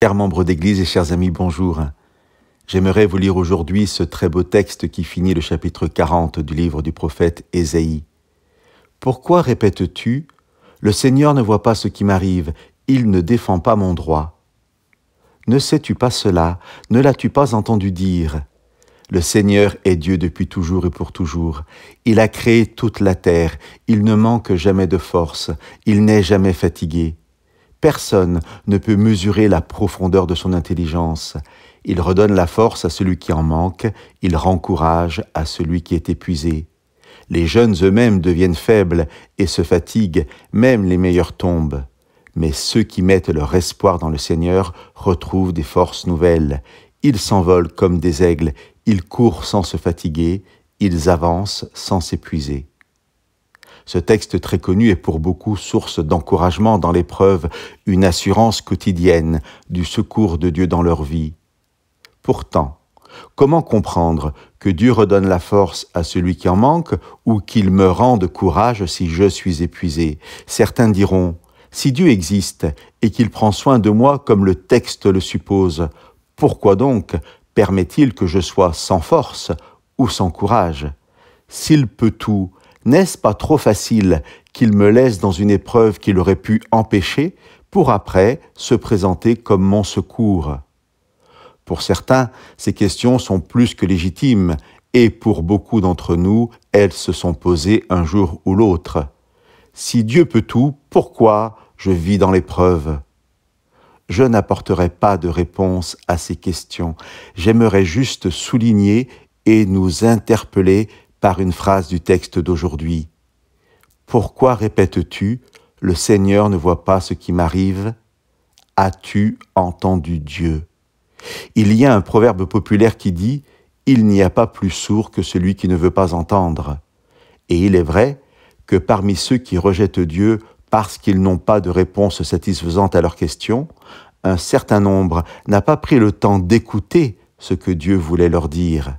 Chers membres d'Église et chers amis, bonjour. J'aimerais vous lire aujourd'hui ce très beau texte qui finit le chapitre 40 du livre du prophète Ésaïe. « Pourquoi répètes-tu, le Seigneur ne voit pas ce qui m'arrive, il ne défend pas mon droit. Ne sais-tu pas cela, ne l'as-tu pas entendu dire ? Le Seigneur est Dieu depuis toujours et pour toujours. Il a créé toute la terre, il ne manque jamais de force, il n'est jamais fatigué. Personne ne peut mesurer la profondeur de son intelligence. Il redonne la force à celui qui en manque, il rend courage à celui qui est épuisé. Les jeunes eux-mêmes deviennent faibles et se fatiguent, même les meilleurs tombent. Mais ceux qui mettent leur espoir dans le Seigneur retrouvent des forces nouvelles. Ils s'envolent comme des aigles, ils courent sans se fatiguer, ils avancent sans s'épuiser. » Ce texte très connu est pour beaucoup source d'encouragement dans l'épreuve, une assurance quotidienne du secours de Dieu dans leur vie. Pourtant, comment comprendre que Dieu redonne la force à celui qui en manque ou qu'il me rende courage si je suis épuisé ? Certains diront, si Dieu existe et qu'il prend soin de moi comme le texte le suppose, pourquoi donc permet-il que je sois sans force ou sans courage ? S'il peut tout, n'est-ce pas trop facile qu'il me laisse dans une épreuve qu'il aurait pu empêcher pour après se présenter comme mon secours ? Pour certains, ces questions sont plus que légitimes et pour beaucoup d'entre nous, elles se sont posées un jour ou l'autre. Si Dieu peut tout, pourquoi je vis dans l'épreuve ? Je n'apporterai pas de réponse à ces questions. J'aimerais juste souligner et nous interpeller par une phrase du texte d'aujourd'hui. « Pourquoi répètes-tu, le Seigneur ne voit pas ce qui m'arrive ? As-tu entendu Dieu ?» Il y a un proverbe populaire qui dit « Il n'y a pas plus sourd que celui qui ne veut pas entendre ». Et il est vrai que parmi ceux qui rejettent Dieu parce qu'ils n'ont pas de réponse satisfaisante à leurs questions, un certain nombre n'a pas pris le temps d'écouter ce que Dieu voulait leur dire.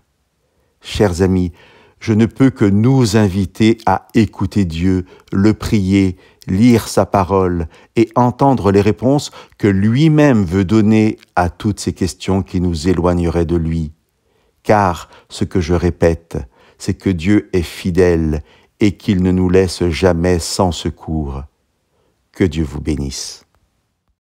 Chers amis, je ne peux que nous inviter à écouter Dieu, le prier, lire sa parole et entendre les réponses que lui-même veut donner à toutes ces questions qui nous éloigneraient de lui. Car ce que je répète, c'est que Dieu est fidèle et qu'il ne nous laisse jamais sans secours. Que Dieu vous bénisse.